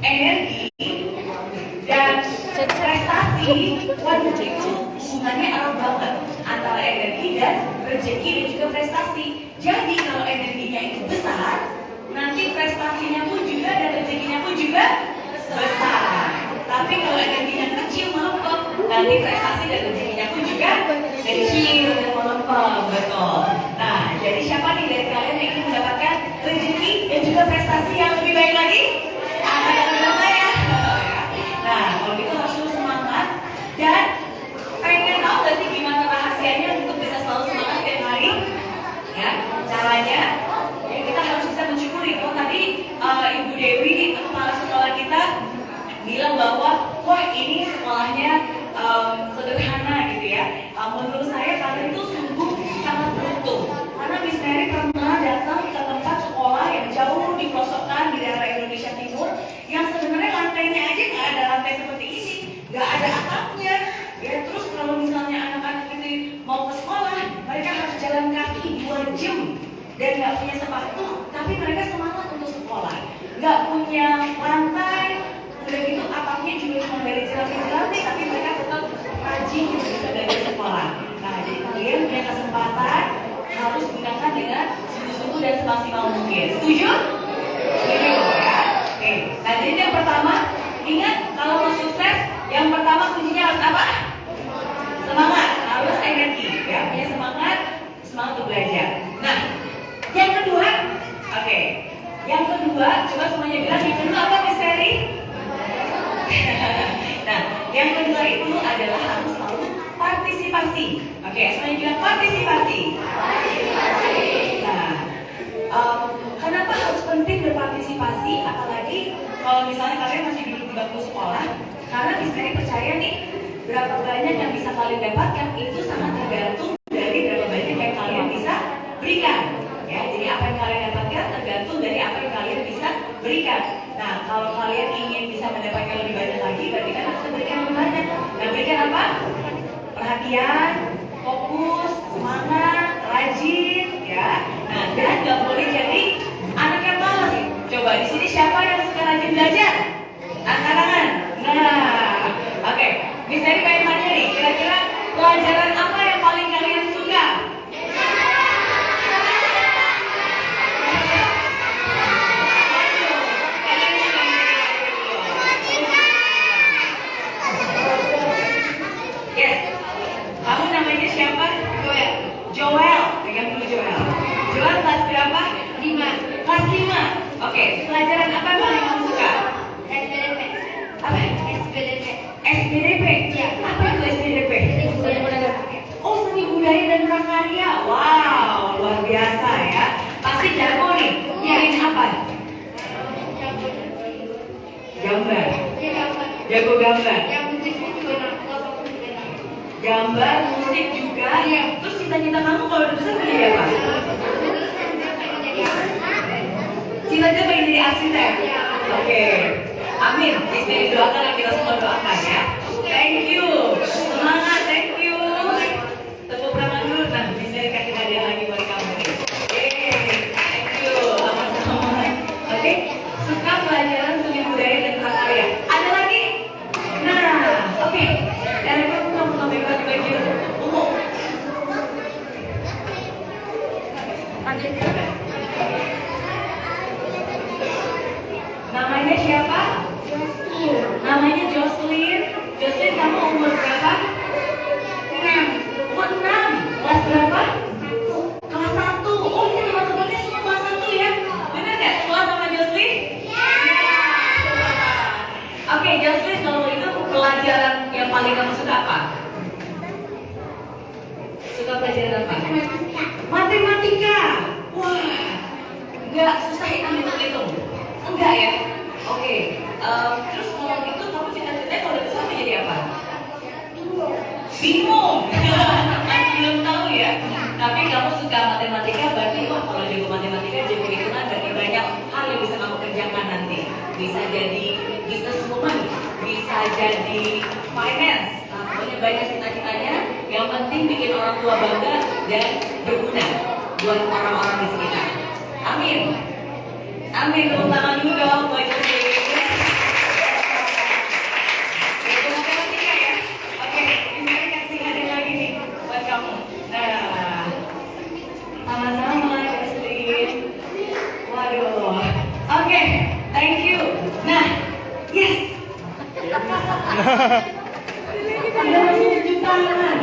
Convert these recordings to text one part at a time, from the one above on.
energi dan prestasi. Waduh, itu hubungannya erat banget antara energi dan rezeki dan juga prestasi. Jadi kalau energinya itu besar, nanti prestasinya pun juga dan rezekinya pun juga besar. Tapi kalau energinya kecil melempem, nanti prestasi dan rezekinya pun juga kecil dan melempem. Betul. Nah, jadi siapa nih dari kalian yang ingin mendapatkan rezeki dan juga prestasi yang lebih baik lagi? Angkat tangan saya. Nah, kalau gitu harus terus semangat dan pengen tahu gak sih gimana rahasianya untuk bisa selalu semangat setiap hari? Ya, caranya ya kita harus bisa mensyukuri. Kalau tadi Ibu Dewi, kepala sekolah kita bilang bahwa wah ini sekolahnya sederhana gitu ya. Menurut saya kalian itu sungguh sangat beruntung karena Miss Mary pernah datang ke tempat sekolah yang jauh di pelosokan di daerah Indonesia Timur yang sebenarnya lantainya aja nggak ada lantai seperti ini, nggak ada atapnya. Ya terus kalau misalnya anak-anak ini mau ke sekolah, mereka harus jalan kaki 2 jam dan nggak punya sepatu, tapi mereka semangat untuk sekolah. Nggak punya lantai, udah gitu atapnya juga cuma dari jelantai, tapi mereka tetap rajin untuk bisa belajar sekolah. Nah, jadi kalian punya kesempatan harus gunakan dengan sungguh-sungguh dan semaksimal mungkin. Setuju? Setuju ya? Oke. Nah, jadi yang pertama, ingat kalau mau sukses, yang pertama kuncinya harus apa? Semangat, harus energi, ya, punya semangat untuk belajar. Nah, yang kedua, oke. Yang kedua, coba semuanya bilang yang kedua apa, Miss Ferry? Nah, yang kedua itu adalah harus selalu partisipasi. Oke, semuanya bilang partisipasi. Nah, kenapa harus penting berpartisipasi? Apalagi kalau misalnya kalian masih duduk di bangku sekolah, karena Miss Mary percaya nih, berapa banyak yang bisa kalian dapatkan itu sangat tergantung dari berapa banyak yang kalian bisa berikan. Ya, jadi apa yang kalian dapatkan tergantung dari apa yang kalian bisa berikan. Nah, kalau kalian ingin bisa mendapatkan lebih banyak lagi, berarti kan harus berikan lebih banyak. Nah, berikan apa? Perhatian, fokus, semangat, rajin, ya. Nah, dan nggak boleh jadi anak yang malas. Coba di sini siapa yang suka rajin belajar? Angkat tangan. Nah, oke. Miss Mary pengen tanya nih, kira-kira pelajaran apa yang paling kalian suka? Yes. Kamu namanya siapa? Joel. Joel. Pegang dulu Joel. Joel kelas berapa? 5. Kelas 5. Oke. Pelajaran apa yang paling kamu suka? SPDP. Apa? SPDP. SPDP. Ya. Apa itu SPDP? Oh, seni budaya dan prakarya. Wow, luar biasa ya. Pasti jago nih. Yain apa? Gambar. Jago gambar. Yang musiknya juga Gambar, musik juga. Iya. Terus cita-cita kamu kalau udah besar mau jadi apa? Cita-cita pengen jadi arsitek. Iya. Oke. Amin. Jadi doakan yang kita semua doakan ya. Thank you. Semangat, thank you. Tepuk tangan dulu. Nah, bisa dikasih hadiah lagi buat kamu nih. Thank you. Sama-sama. Oke. Suka pelajaran seni budaya dan prakarya. Ada lagi? Nah, oke. Dari kamu bebas di bagian umum. Namanya siapa? Namanya Jocelyn. Jocelyn, kamu umur berapa? 6. Umur 6. Kelas berapa? Kelas 1. Oh, ini teman-temannya semua kelas 1 ya? Benar nggak? Kelas sama Jocelyn? Ya. Oke, Jocelyn, kalau itu pelajaran yang paling kamu suka apa? Suka pelajaran apa? Matematika. Wah, nggak susah hitung-hitung. Enggak ya? Oke. Terus kalau gitu kamu cita-citanya kalau udah besar mau jadi apa? Bingung. Masih belum tahu ya. Tapi kamu suka matematika, berarti wah kalau jago matematika, jago hitungan, berarti banyak hal yang bisa kamu kerjakan nanti. Bisa jadi businesswoman, bisa jadi finance. Nah, pokoknya banyak cita-citanya. Yang penting bikin orang tua bangga dan berguna buat orang-orang di sekitar. Amin. Amin, tepuk tangan dulu dong buat Jocelyn. Anda masih tunjuk tangan.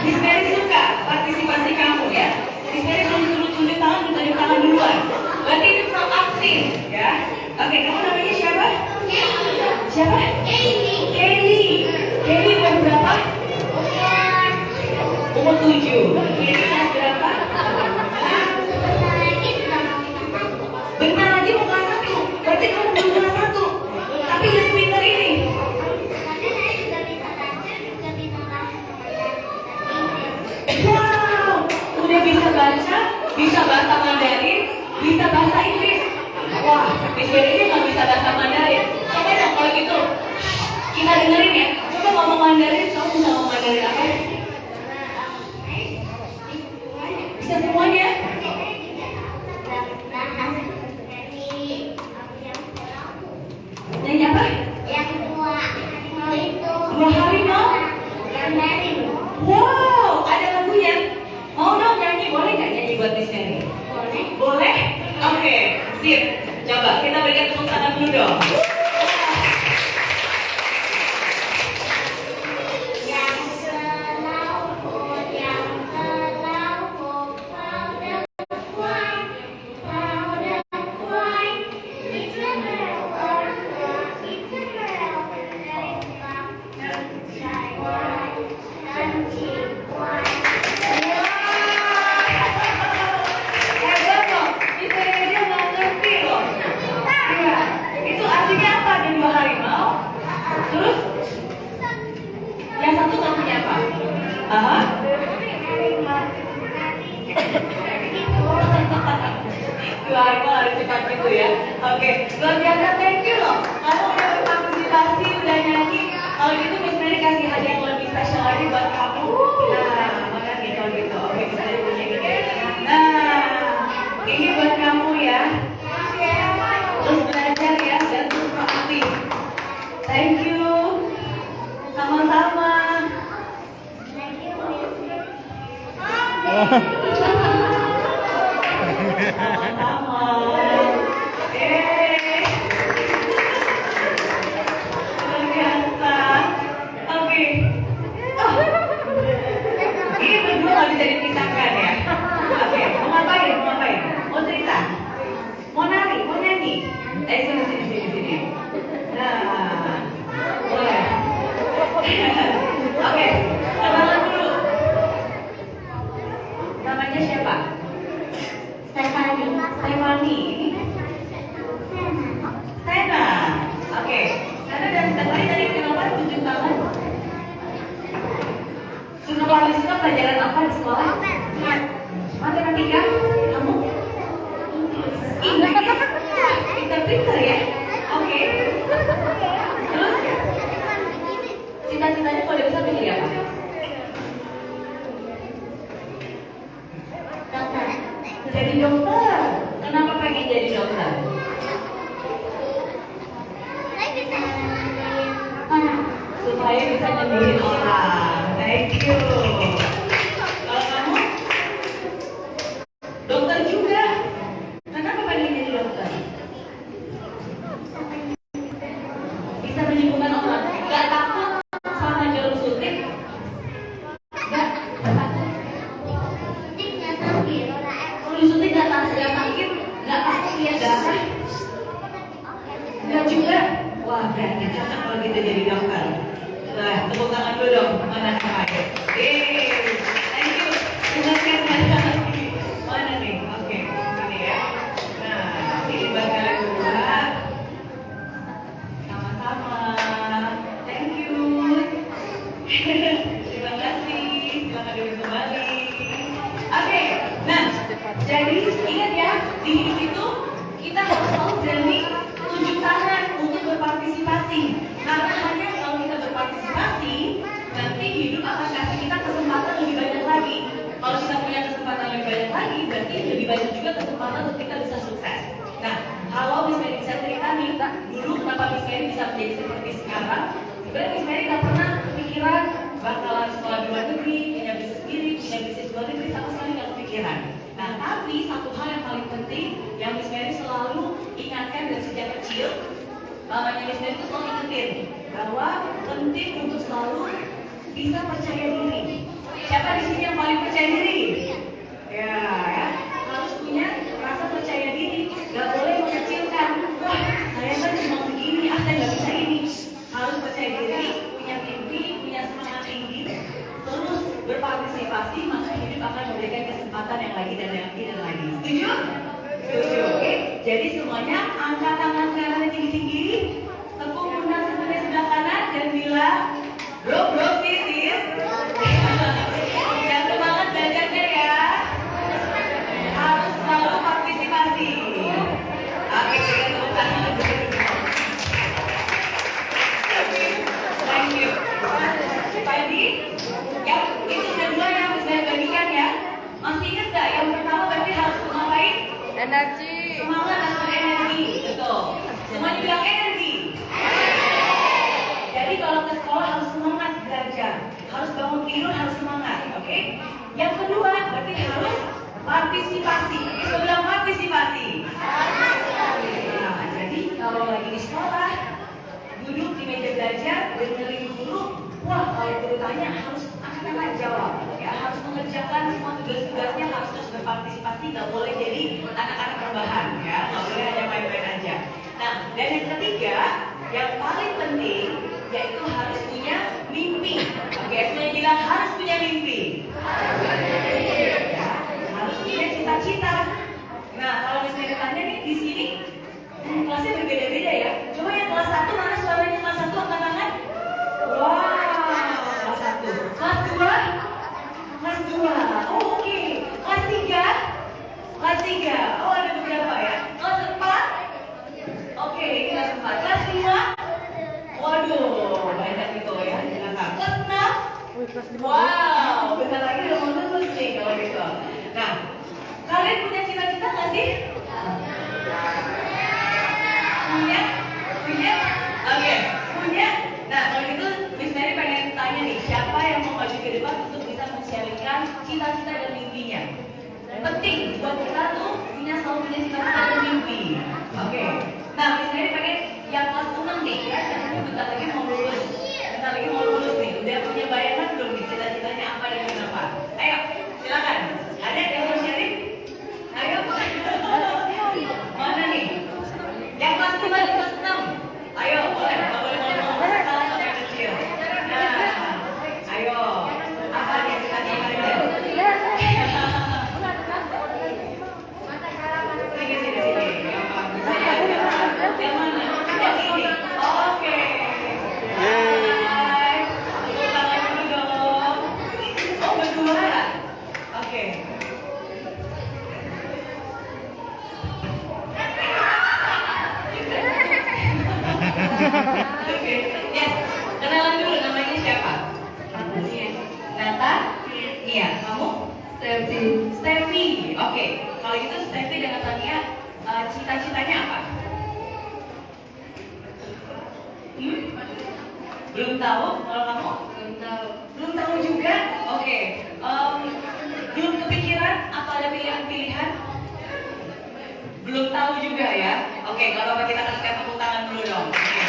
Miss Mary suka partisipasi kamu ya. Miss Mary belum suruh tunjuk tangan duluan. Berarti itu proaktif ya. Oke, kamu namanya siapa? Siapa? Kelly. Kelly umur berapa? Umur 7. Kelly kelas berapa? Bentar lagi mau kelas 1. Berarti kamu belum kelas 1. Tapi udah pintar ini. Wow, udah bisa baca, bisa bahasa Mandarin, bisa bahasa Inggris. Wah, Miss Mary ini nggak bisa bahasa Mandarin. Coba dong kalau gitu, kita dengerin ya. Coba ngomong Mandarin, kamu bisa ngomong Mandarin apa? Bisa semuanya? Nyanyi apa? Dua harimau? Wow, ada lagunya. Mau dong nyanyi, boleh nggak nyanyi buat Miss Mary? Boleh? Oke, sip. Coba kita berikan tepuk tangan dulu dong. Hebat loh, Miss Mary aja nggak ngerti loh. Iya, itu artinya apa? Ada dua harimau. Terus yang satu nggak punya apa? Aha. Dua harimau harus cepat gitu ya. Oke, luar biasa, thank you loh. Kamu udah berpartisipasi, udah nyanyi. Kalau gitu Miss Mary kasih hadiah yang lebih spesial lagi buat kamu. Nah, mana nih kalau gitu? Oke, Miss Mary punya ini. Nah, ini buat kamu ya. Terus belajar ya, dan terus proaktif. Thank you. Sama-sama. Sama-sama. Luar biasa. Oke. Oh, ini berdua nggak bisa dipisahkan ya. Oke, mau ngapain? Mau ngapain? Mau cerita? Mau nari? Mau nyanyi? Sini. Nah, boleh. Oke, kenalan dulu. Namanya siapa? Stefani. Sena. Oke. Sena dan Stefani tadi kenapa tunjuk tangan? Sudah paling suka pelajaran apa di sekolah? Matematika. Kamu? Inggris. Pintar-pintar ya. Oke. Terus cita-citanya kalau besar mau jadi apa? Jadi dokter. Kenapa pengen jadi dokter? Supaya bisa nyembuhin orang. Thank you. Kalau kamu? Dokter juga. Kenapa pengen jadi dokter? Bisa menyembuhkan orang. Gak takut sama jarum suntik? Gak takut. Kalau disuntik gak sakit? Gak takut lihat darah? Gak juga? Wah, berarti cocok kalau kita jadi dokter. Nah, tepuk tangan dulu dong. Mana namanya? Thank you. Dengarkan lagi. Mana nih? Oke, ini ya. Nah, ini buat kalian berdua. Sama-sama. Thank you. Terima kasih. Silakan duduk kembali. Oke, nah, jadi ingat ya, di situ kita harus selalu berani tunjuk tangan untuk berpartisipasi. Karena hanya kalau kita berpartisipasi, nanti hidup akan kasih kita kesempatan lebih banyak lagi. Kalau kita punya kesempatan lebih banyak lagi, berarti lebih banyak juga kesempatan untuk kita bisa sukses. Nah, kalau Miss Mary bisa cerita nih, dulu kenapa Miss Mary bisa menjadi seperti sekarang? Sebenarnya Miss Mary nggak pernah pikiran bakalan sekolah di luar negeri, punya bisnis sendiri, punya bisnis luar negeri, sama sekali nggak kepikiran. Nah, tapi satu hal yang paling penting yang Miss Mary selalu ingatkan dari sejak kecil, mamanya Miss Mary itu selalu ingetin bahwa penting untuk selalu bisa percaya diri. Siapa di sini yang paling percaya diri? Ya, harus punya rasa percaya diri. Gak boleh mengecilkan. Wah, saya kan cuma begini, saya nggak bisa ini. Harus percaya diri, punya mimpi, punya semangat tinggi, terus berpartisipasi, maka hidup akan memberikan kesempatan yang lagi dan lagi dan lagi. Setuju? Setuju. Oke. Jadi semuanya angkat tangan kanan tinggi-tinggi, tepuk pundak sebelah kanan dan bilang, bro, sis. Dan semangat belajarnya ya. Harus selalu partisipasi. Oke, kita tepuk tangan lebih. Thank you. Tadi, ya itu udah dua yang saya bagikan ya. Masih ingat gak yang pertama berarti harus ngapain? Energi. Semangat dan energi, betul. Semuanya bilang energi. Jadi kalau ke sekolah harus semangat belajar, harus bangun tidur harus semangat, oke? Yang kedua berarti harus partisipasi. Kita bilang partisipasi. Nah, jadi kalau lagi di sekolah, duduk di meja belajar, dengerin guru, wah kalau guru tanya harus anak-anak jawab, ya harus mengerjakan semua tugas-tugasnya, harus terus berpartisipasi, nggak boleh jadi anak-anak rebahan, ya nggak boleh hanya main-main aja. Nah, dan yang ketiga, yang paling penting yaitu harus punya mimpi. Oke, semuanya bilang harus punya mimpi. Ya, harus punya cita-cita. Nah, kalau misalnya tanya nih di sini, kelasnya berbeda-beda ya. Coba yang kelas 1 mana suaranya kelas 1 angkat tangan? Wow, kelas 1. Kelas 2? Kelas 2. Oh, oke. Kelas 3? Kelas 3. Oh, ada beberapa ya. Kelas 4? Oke, kelas 4. Kelas 5? Waduh, banyak itu ya. Silakan. Kelas 6? Wow, bentar lagi udah mau lulus nih kalau gitu. Nah, kalian punya cita-cita nggak sih? Punya? Oke, punya. Nah, kalau gitu Miss Mary pengen tanya nih, siapa yang mau maju ke depan untuk bisa men-sharingkan cita-cita dan mimpinya? Penting buat kita tuh selalu punya cita-cita dan mimpi. Oke. Nah, Miss Mary pengen yang kelas 6 nih, ya, katanya bentar lagi mau lulus. Nih. Udah punya bayangan belum nih cita-citanya apa dan kenapa? Ayo, silakan. Ada yang mau sharing? Ayo. Mana nih? Yang kelas 5 dan kelas 6. Ayo, boleh ngomong skala sampai kecil. Nah, ayo. Apa nih cita-citanya? Sini. Yang mana? Yang ini. Oke. Hai. Tepuk tangan dulu dong. Oh, berdua. Oke. Oke, yes. Kenalan dulu namanya siapa? Nata? Iya. Kamu? Steffi. Oke. Kalau gitu Steffi dengan Tania cita-citanya apa? Belum tahu. Kalau kamu? Belum tahu juga. Oke. Belum kepikiran? Apa ada pilihan-pilihan? Belum tahu juga ya. Oke, kalau kita kasih tepuk tangan dulu dong. Oke, ya.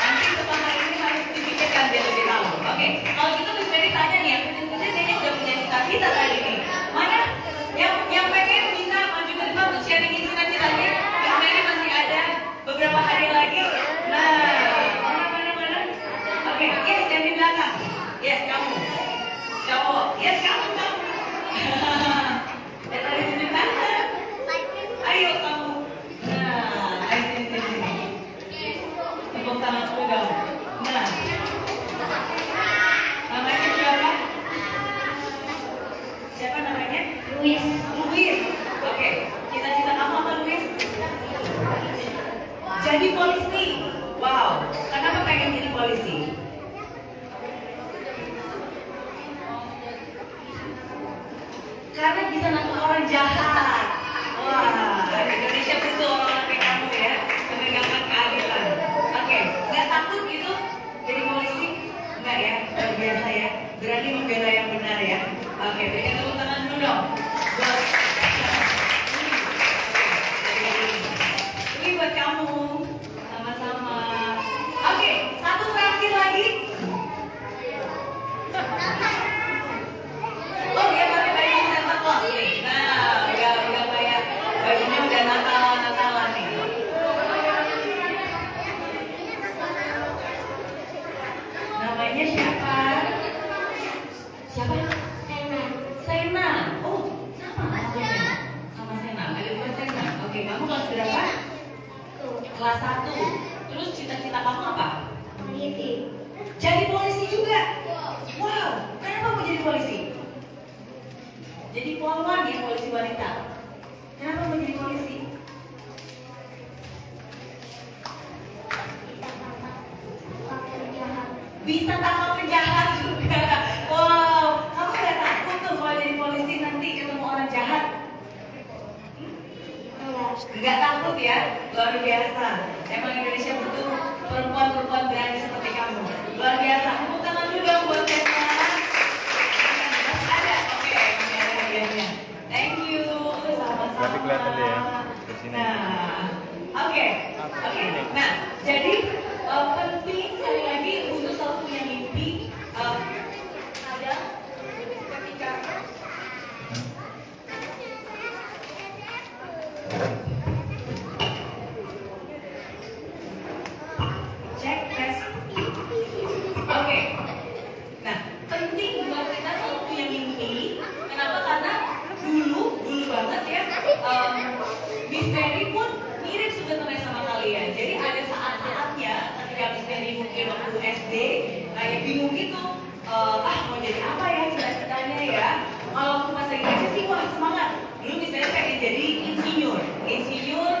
Nanti setelah hari ini harus dipikirkan biar lebih tahu. Oke, kalau gitu Miss Mary tanya nih, yang kecil-kecil kayaknya udah punya cita-cita kali ini. Mana yang pengen bisa maju ke depan untuk sharingin cita-citanya? Miss Mary masih ada beberapa hari lagi. Nah, mana? Oke, yes yang di belakang. Yes, kamu. Cowok. Yes, kamu. Dan dari sini tangan. Ayo kamu. Nah, ayo sini. Tepuk tangan dulu dong. Nah. Namanya siapa? Siapa namanya? Luis. Oke. Cita-cita kamu apa, Luis? Jadi polisi. Wow. Kenapa pengen jadi polisi? Karena bisa nangkep orang jahat. Wah, Indonesia butuh orang-orang kayak kamu ya, menegakkan keadilan. Oke, nggak takut gitu jadi polisi? Nggak ya, luar biasa ya. Berani membela yang benar ya. Oke, berikan tepuk tangan dulu dong. Ini buat kamu. Sama kelas berapa? Kelas 1. Terus cita-cita kamu apa? Polisi. Jadi polisi juga. Wow, kenapa mau jadi polisi? Jadi polwan ya, polisi wanita. Kenapa mau jadi polisi? Bisa tangkap penjahat juga. Wow, kamu udah takut tuh kalau jadi polisi nanti ketemu orang jahat? Nggak takut ya? Luar biasa. Emang Indonesia butuh perempuan-perempuan berani seperti kamu. Luar biasa. Tepuk tangan dulu dong buat saya sekarang. Ada? Oke, ini ada hadiahnya. Thank you. Sama-sama. Berarti kelihatan deh ya, ke sini. Nah, oke. Nah, jadi penting sekali lagi untuk selalu punya mimpi. Ada ketika cek tes. Oke. Nah, penting buat kita selalu punya mimpi. Kenapa? Karena dulu banget ya. Miss Mary pun mirip sebenarnya sama kalian. Jadi ada saat-saatnya ketika Miss Mary mungkin waktu SD kayak bingung gitu. Mau jadi apa ya cita-citanya ya? Kalau waktu pas lagi kecil sih wah semangat. Dulu Miss Mary pengen jadi insinyur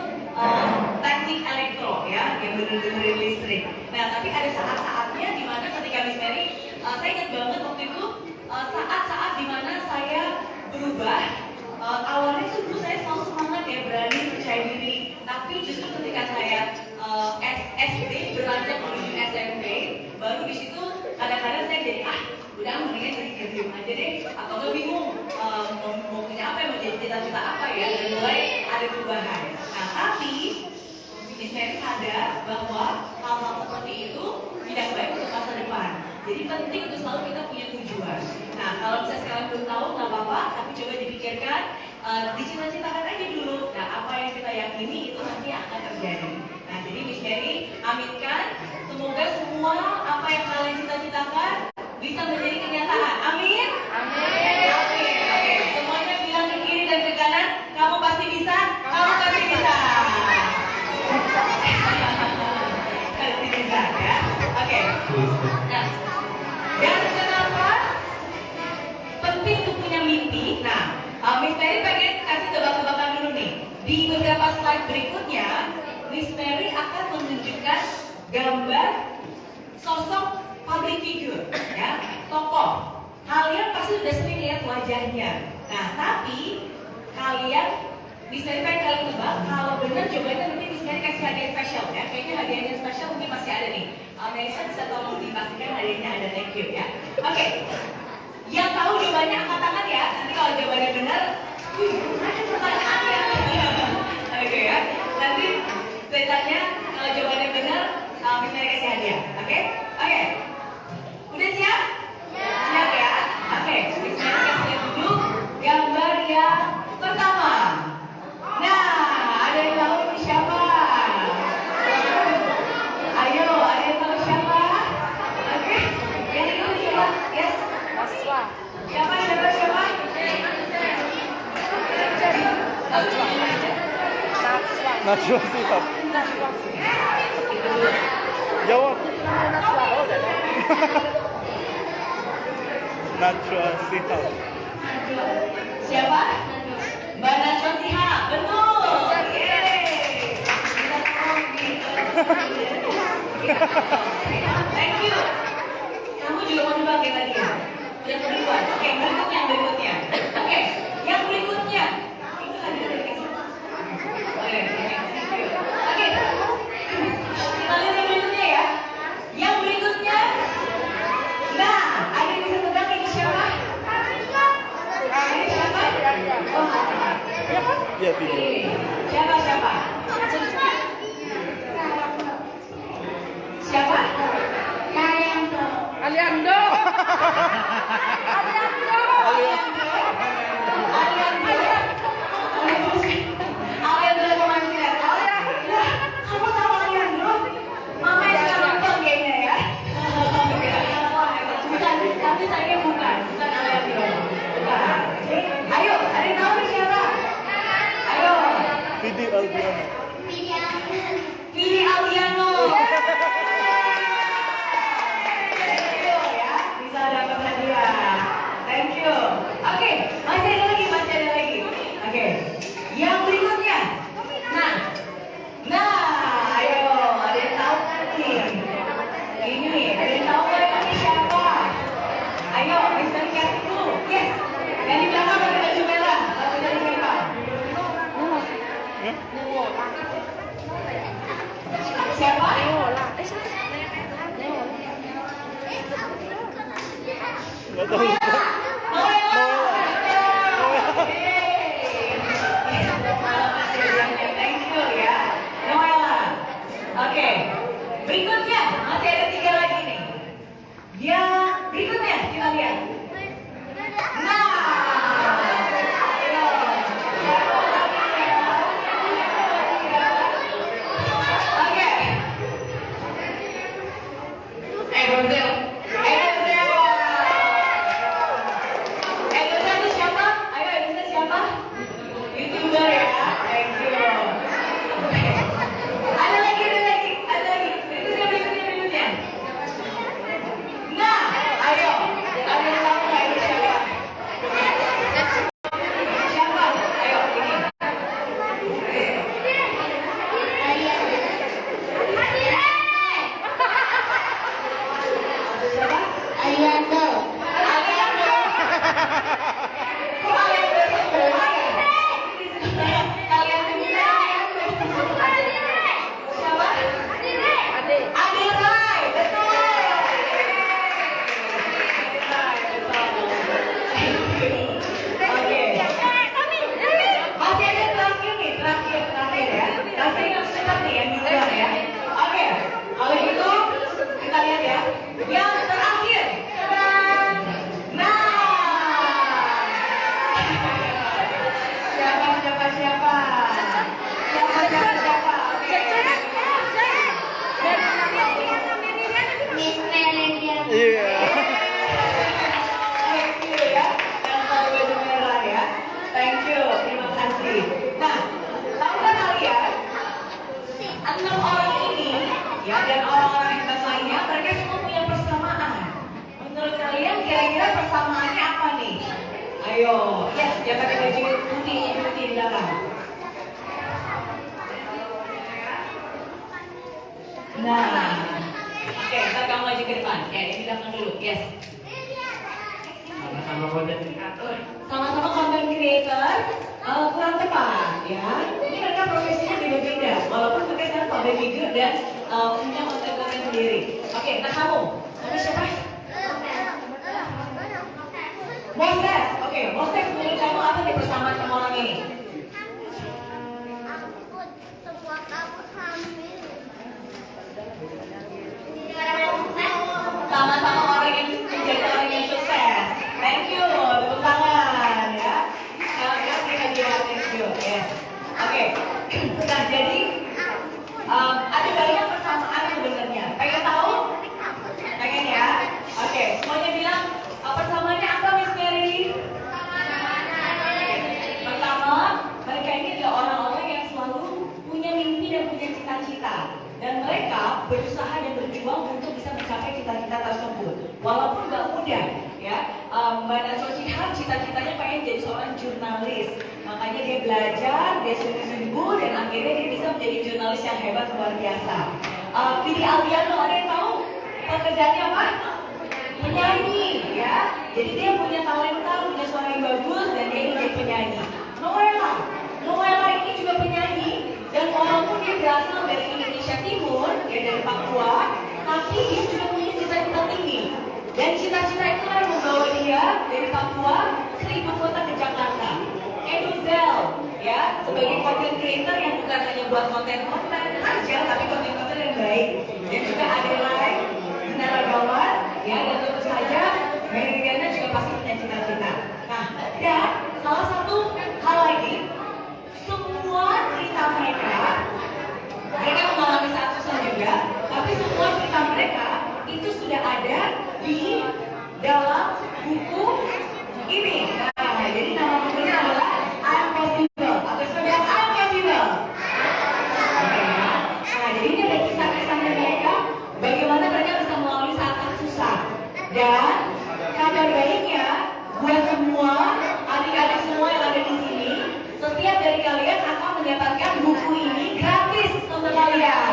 teknik elektro ya, yang bener-bener listrik. Nah, tapi ada saat-saatnya di mana ketika Miss Mary, saya ingat banget waktu itu saat-saat di mana saya berubah. Awalnya tuh dulu saya selalu semangat ya, berani, percaya diri. Tapi justru ketika saya SD beranjak menuju SMP, baru di situ kadang-kadang saya jadi udah mendingan jadi diem aja deh, atau nggak bingung mau punya apa, mau jadi cita-cita apa ya, dan mulai ada perubahan. Nah, tapi Miss Mary sadar bahwa hal-hal seperti itu tidak baik untuk masa depan. Jadi penting untuk selalu kita punya tujuan. Nah, kalau misalnya sekarang belum tahu nggak apa-apa, tapi coba dipikirkan, dicita-citakan aja dulu. Nah, apa yang kita yakini itu nanti akan terjadi. Nah, jadi Miss Mary aminkan, semoga semua apa yang kalian cita-citakan bisa menjadi kenyataan. Amin. Amin. Oke. Semuanya bilang ke kiri dan ke kanan, kamu pasti bisa. Kamu pasti bisa. Pasti bisa ya. Oke. Nah, dan kenapa penting untuk punya mimpi? Nah, Miss Mary pengen kasih tebak-tebakan dulu nih. Di beberapa slide berikutnya, Miss Mary akan menunjukkan gambar sosok public figure, ya, tokoh. Kalian pasti sudah sering lihat wajahnya. Nah, tapi kalian, Miss Mary pengen kalian tebak. Kalau benar jawabannya nanti Miss Mary kasih hadiah spesial ya. Kayaknya hadiahnya spesial mungkin masih ada nih. Melissa bisa tolong dipastikan hadiahnya ada, thank you ya. Oke. Yang tahu jawabannya angkat tangan ya. Nanti kalau jawabannya benar, ada pertanyaannya. Oke ya. Nanti saya tanya kalau jawabannya benar, Miss Mary kasih hadiah. Oke? Oke. Udah siap? Siap ya? Oke. Miss Mary kasih lihat dulu gambar yang pertama. Nah, ada yang tahu ini siapa? Ayo, ada yang tahu siapa? Oke. Yang dulu siapa? Yes. Siapa? Najwa Shihab. Jawab. Najwa Shihab. Siapa? Mbak Najwa Shihab. Betul. Yeay. Kita tolong gitu. Thank you. Kamu juga mau coba kayak tadi ya? Udah berdua. Oke, berikutnya. Oke, yang berikutnya. Itu ada dari kasih. Oke, thank you. Oke. Kita lihat yang berikutnya ya. Yang berikutnya. Nah, ada yang bisa tebak ini siapa? Ini siapa? Oh, Ya, video. Siapa? Siapa? Aliando. Aliando Romansiler. Kamu tahu Aliando? Mama yang sekarang nonton kayaknya ya. Bukan, tapi saya bukan Aliando. Bukan. Ayo, ada yang tahu siapa? Ayo. Video Aldiano. Vidi Aldiano. Thank you ya, bisa dapat hadiah. Thank you. Oke, masih ada lagi. Oke, yang berikutnya. Nah, ayo, ada yang tahu kan nih? Ini, ada yang tahu nggak ini siapa? Ayo, bisa dikasih dulu. Yes. Yang di belakang pakai baju merah. Baju dari merah. Siapa? Nggak tahu. Noella. Thank you ya, Noella. Oke, berikutnya masih ada 3 lagi nih. Yang berikutnya kita lihat. Nah, ayo. Siapa lagi ya? Oke. Edozel itu siapa? Ayo, Edozel siapa? YouTuber ya. Thank you. Ada lagi. Berikutnya. Nah, ayo. Ada yang tahu nggak ini siapa? Siapa? Ayo, ini. Siapa? Ariando. Aliando. Kok Aliando semua ya? Aliando. Siapa? Adi Rai, betul. Oke. Masih ada terakhir nih, terakhir ya. Terakhir yang cepat nih, yang di luar ya. Oke, kalau gitu kita lihat ya. Yang terakhir. Nah, siapa? Miss Melinda. Iya. Thank you ya, yang tahu baju merah ya. Thank you, terima kasih. Nah, tahukah kalian 6 orang ini ya dan orang-orang hebat lainnya mereka semua punya persamaan. Menurut kalian kira-kira persamaannya apa nih? Ayo, yes, dia pakai baju putih di belakang. Nah, oke, ntar kamu maju ke depan. Ya, di belakang dulu, yes. Sama-sama content creator, kurang tepat ya. Ini mereka profesinya beda-beda, walaupun mereka sekarang public figure dan punya konten-konten sendiri. Oke, nah kamu siapa? Moses. Oke, Moses menurut kamu apa nih persamaan sama orang ini? Sama-sama orang yang menjadi orang yang sukses. Thank you, tepuk tangan ya. Kasih hadiah, thank you. Yes. Oke. Nah, jadi ada banyak persamaan sebenarnya. Pengen tahu? Pengen ya? Oke, semuanya bilang persamaannya apa, Miss Mary? Pertama, mereka ini adalah orang-orang yang selalu punya mimpi dan punya cita-cita. Dan mereka berusaha dan berjuang untuk bisa mencapai cita-cita tersebut. Walaupun gak mudah, ya. Mbak Najwa Shihab cita-citanya pengen jadi seorang jurnalis. Makanya dia belajar, dia sungguh-sungguh, dan akhirnya dia bisa menjadi jurnalis yang hebat luar biasa. Vidi Aldiano, ada yang tahu pekerjaannya apa? Penyanyi, ya. Jadi dia punya talenta, punya suara yang bagus, dan dia ingin jadi penyanyi. Noella ini juga penyanyi, dan walaupun dia berasal dari Indonesia Timur, ya dari Papua, tapi dia juga punya cita-cita tinggi. Dan cita-cita itu yang membawa dia dari Papua ke ibu kota ke Jakarta. Edozel, ya, sebagai content creator yang bukan hanya buat konten-konten saja, tapi konten-konten yang baik. Dan juga ada lain, Nara Gawat, ya, dan tentu saja Mary Riana juga pasti punya cita-cita. Nah, dan salah satu hal lagi, semua cerita mereka mengalami saat susah juga, tapi semua cerita mereka itu sudah ada di dalam buku ini. Nah, jadi nama bukunya adalah I'm Possible. Atau sebenarnya I'm Possible. Dan kabar baiknya buat semua adik-adik semua yang ada di sini, setiap dari kalian akan mendapatkan buku ini gratis untuk kalian.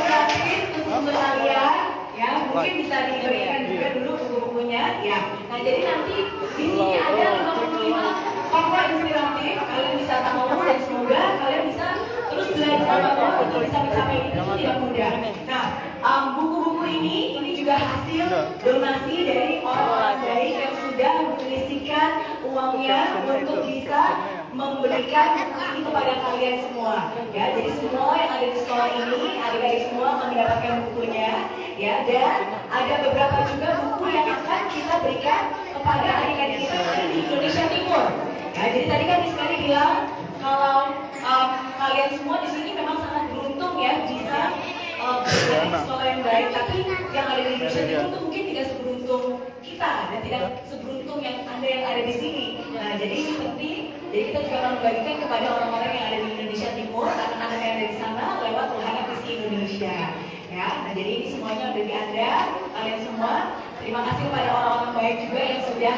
Gratis untuk kalian, ya mungkin bisa diberikan juga dulu buku-bukunya, ya. Nah jadi nanti di sini ada 55 tokoh inspiratif, kalian bisa tahu dan semoga kalian bisa terus belajar bahwa untuk bisa mencapai itu tidak mudah. Nah, buku-buku ini juga hasil donasi dari orang-orang baik yang sudah menyisihkan uangnya untuk bisa memberikan buku ini kepada kalian semua. Ya, jadi semua yang ada di sekolah ini, adik-adik semua akan mendapatkan bukunya. Ya, dan ada beberapa juga buku yang akan kita berikan kepada adik-adik kita di Indonesia Timur. Ya, jadi tadi kan sekali bilang kalau kalian semua di sini memang sangat beruntung ya bisa berada di sekolah yang baik, tapi yang ada di Indonesia Timur itu mungkin tidak seberuntung kita dan tidak seberuntung yang ada di sini. Nah, jadi ini penting. Jadi kita juga akan membagikan kepada orang-orang yang ada di Indonesia Timur, anak-anak yang ada di sana lewat Wahana Visi Indonesia. Ya, nah jadi ini semuanya dari Anda, kalian semua. Terima kasih kepada orang-orang baik juga yang sudah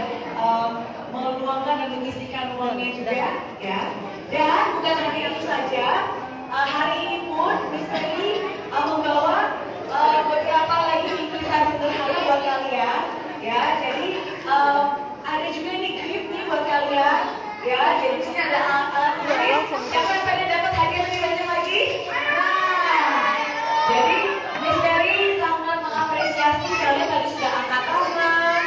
meluangkan dan mengisikan uangnya juga, ya. Dan bukan hanya itu saja, hari ini pun Miss Mary membawa beberapa lagi tulisan sederhana buat kalian, ya. Jadi ada juga nih gift nih buat kalian, ya. Jadi di sini ada tulis. Siapa yang pengen dapat hadiah lebih banyak lagi? Nah, jadi Miss Mary sangat mengapresiasi kalian tadi sudah angkat tangan,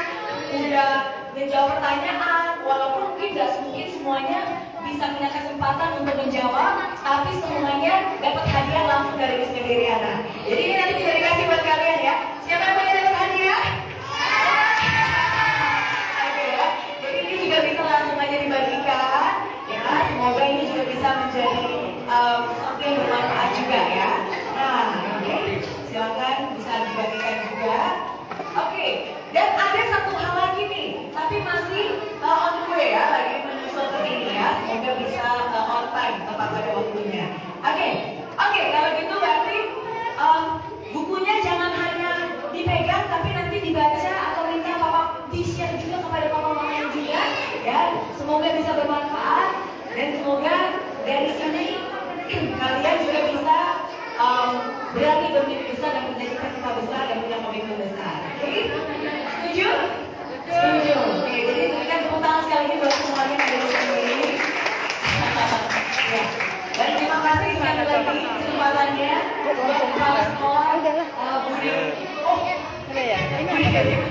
udah menjawab pertanyaan, walaupun mungkin nggak mungkin semuanya bisa punya kesempatan untuk menjawab, tapi semuanya dapat hadiah langsung dari Miss Meriana. Jadi ini nanti bisa dikasih buat kalian ya. Siapa yang pengen dapat hadiah? Oke ya. Jadi ini juga bisa langsung aja dibagikan, ya. Semoga ini juga bisa menjadi sesuatu yang bermanfaat juga ya. Nah, oke. Silakan bisa dibagikan juga. Oke. Dan ada satu hal lagi nih, tapi masih on the way ya, lagi menyusul ke sini ya. Semoga bisa on time, tepat pada waktunya. Oke, kalau gitu berarti bukunya jangan hanya dipegang, tapi nanti dibaca atau minta papa di-share juga kepada papa mamanya juga, ya. Semoga bisa bermanfaat dan semoga dari sini kalian juga bisa berani bermimpi besar dan menjadi cita besar dan punya komitmen besar. Oke? Setuju? Setuju. Oke, jadi berikan tepuk tangan sekali lagi buat semuanya yang ada di sini. Ya. Dan terima kasih sekali lagi kesempatannya buat kepala sekolah Budi. Oh,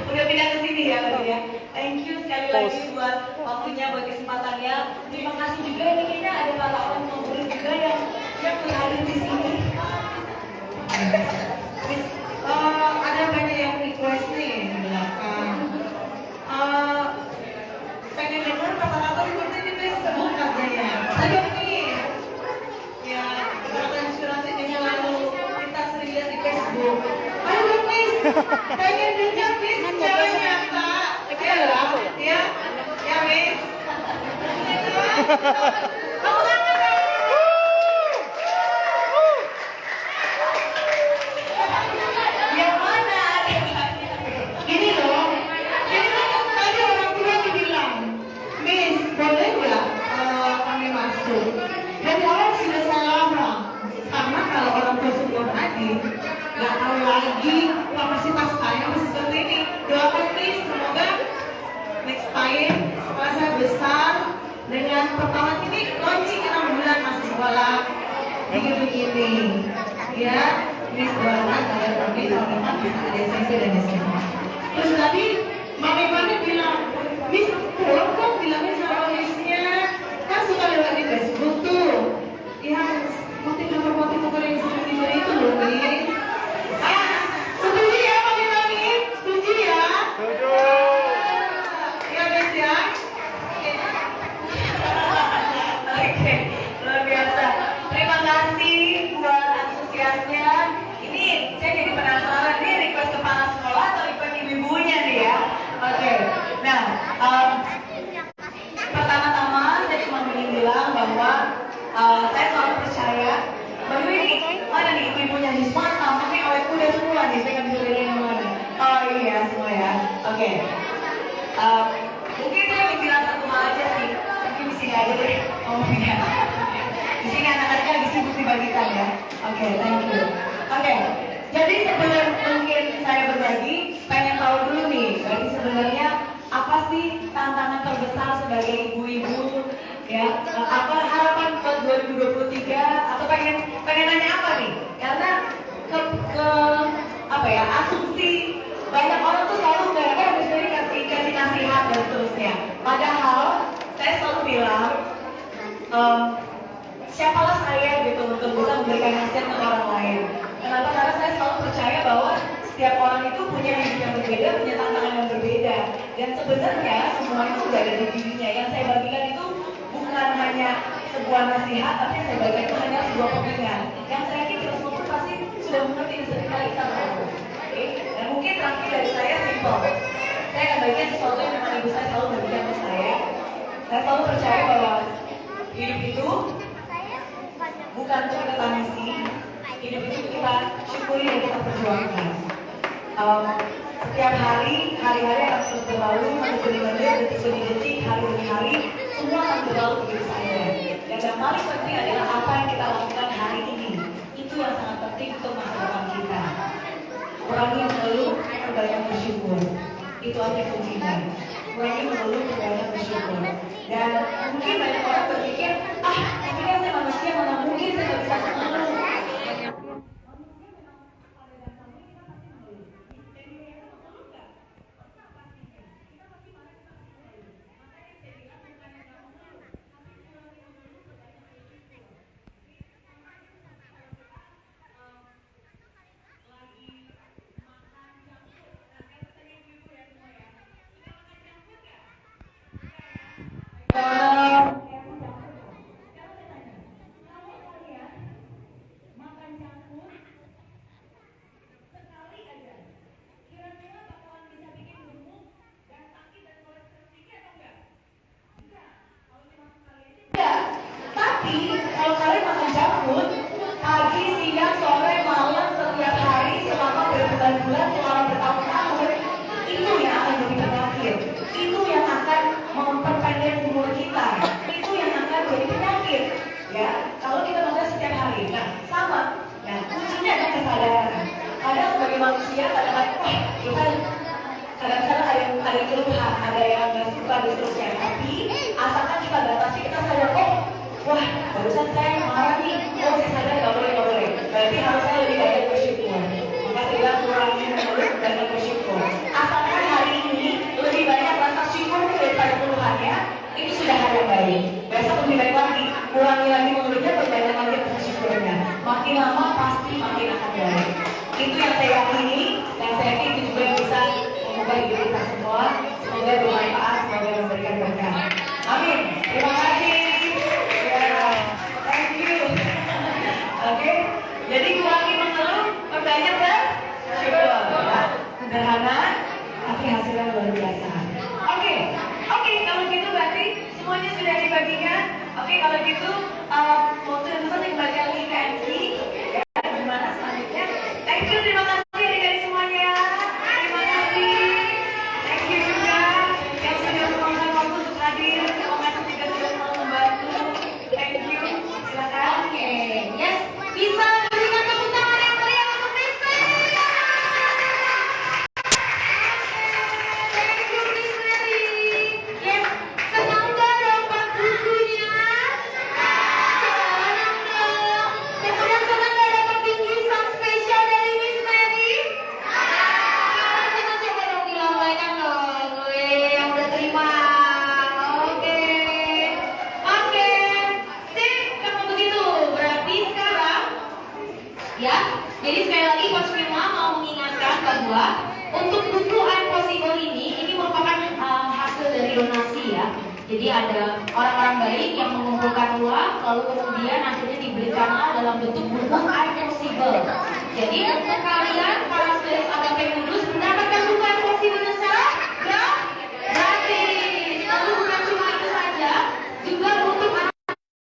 udah pindah ke sini ya tadi ya. Thank you sekali lagi buat waktunya, buat kesempatannya. Terima kasih juga ini kayaknya ada para orang murid juga yang hadir di sini. Ada banyak yang request nih di belakang. Pengen dengar kata-kata seperti di Facebook katanya. Ayo nih, ya kata inspirasi ini selalu kita sering lihat di Facebook. Ayo Miss, pengen dengar Miss cewek nyata. Ya, ya Miss. Kamu kangen kan? Yang mana? Gini loh, ini kan tadi orang tua bilang, Miss, boleh nggak kami masuk? Dan orang sudah salah, karena kalau orang tua sebelum hadir, nggak tahu lagi kapasitas saya masih seperti ini. Doakan Miss, semoga next time setelah saya besar dengan pertama ini launching 6 bulan masih sekolah di gedung ini, ya. Miss doakan kalian kami tahun depan bisa ada SMP dan SMA. Terus tadi mami bilang, Miss pulang kok bilangnya sama Missnya, kan suka lewat di Facebook tuh, ya motif-motif yang seperti itu loh Miss. Setuju ya mami? Setuju ya? Setuju. Ya Miss ya. Oke, luar biasa. Terima kasih buat antusiasnya. Ini saya jadi penasaran nih, request kepala sekolah atau request ibu-ibunya nih ya. Oke, nah pertama-tama saya cuma ingin bilang bahwa saya selalu percaya bahwa ini mana nih ibu-ibunya di Smart, pakai awet muda semua. Mungkin saya mau bilang satu hal aja sih. Mungkin di sini aja deh. Oh iya. Di sini anak-anaknya lebih sibuk dibagikan ya. Oke, thank you. Oke, jadi sebelum mungkin saya berbagi, pengen tahu dulu nih, berarti sebenarnya apa sih tantangan terbesar sebagai ibu-ibu, ya? Apa harapan buat 2023? Atau pengen nanya apa nih? Karena ke apa ya, asumsi banyak orang tuh selalu kayak misalnya kasih nasihat dan seterusnya. Padahal saya selalu bilang siapalah saya gitu untuk bisa memberikan nasihat ke orang lain. Kenapa? Karena saya selalu percaya bahwa setiap orang itu punya hidup yang berbeda, punya tantangan yang berbeda. Dan sebenarnya semua itu sudah ada di dirinya. Yang saya bagikan itu bukan hanya sebuah nasihat, tapi yang saya bagikan itu hanya sebuah pembinaan. Yang saya yakin kita semua pun pasti sudah mengerti dan seringkali kita tahu. Oke? Dan mungkin terakhir dari saya simple. Saya akan bagikan sesuatu yang memang ibu saya selalu bagikan ke saya. Saya selalu percaya bahwa hidup itu bukan untuk kita tangisi, hidup itu kita syukuri dan kita perjuangkan. Setiap hari akan terus berlalu, menit demi menit, detik demi detik, hari demi hari, semua akan berlalu begitu saja. Dan yang paling penting adalah apa yang kita lakukan hari ini. Itu yang sangat penting untuk masa depan kita. Kurangi mengeluh, perbanyak bersyukur. Itu aja kuncinya. Kurangi mengeluh, perbanyak bersyukur. Dan mungkin banyak orang berpikir, tapi kan saya manusia, mana mungkin saya nggak bisa mengeluh. Tapi kalau kalian makan junk food pagi, siang, sore, malam, setiap hari selama berbulan-bulan, selama bertahun-tahun, itu yang akan jadi penyakit. Itu yang akan memperpendek umur kita. Itu yang akan jadi penyakit. Ya, kalau kita makan setiap hari. Nah, sama. Nah, kuncinya adalah kesadaran. Kadang sebagai manusia, kadang-kadang kita kadang-kadang ada yang keluhan, ada yang nggak suka dan seterusnya. Tapi asalkan kita batasi, kita sadar, wah, barusan saya marah nih. Saya sadar nggak boleh. Berarti harus saya lebih banyak bersyukur. Maka saya bilang kurangi mengeluh dan bersyukur. Asalkan hari ini lebih banyak rasa syukur daripada keluhannya, itu sudah hal yang baik. Besok lebih baik lagi, kurangi lagi mengeluhnya, perbanyak lagi rasa syukurnya. Makin lama pasti makin akan baik. Itu yang saya yakini, dan saya yakin itu juga yang bisa mengubah hidup kita semua. Semoga bermanfaat, semoga memberikan berkah. Amin. Terima kasih. Oke, jadi kurangi mengeluh, perbanyak bersyukur. Sederhana, tapi hasilnya luar biasa. Oke, kalau gitu berarti semuanya sudah dibagikan. Oke, kalau gitu mau teman-teman dibagikan link ke MC. Ya, gimana selanjutnya? Thank you, terima kasih dari semuanya. Terima kasih. Thank you juga yang sudah meluangkan waktu untuk hadir. Terima kasih juga sudah selalu membantu. Thank you. Silakan. Oke, yes, bisa berikan tepuk tangan yang meriah untuk Miss Mary. Thank you, Miss Mary. Yes, senang gak dapat bukunya? Senang dong. Kemudian senang gak dapat bingkisan spesial dari Miss Mary? Kalau senang coba dong dilambaikan dong, gue yang udah terima. Oke, sip, kalau begitu berarti sekarang ya, jadi sekali lagi Coach Firma mau mengingatkan bahwa untuk buku Impossible ini merupakan hasil dari donasi ya. Jadi ada orang-orang baik yang mengumpulkan uang, lalu kemudian akhirnya diberikanlah dalam bentuk buku Impossible. Jadi untuk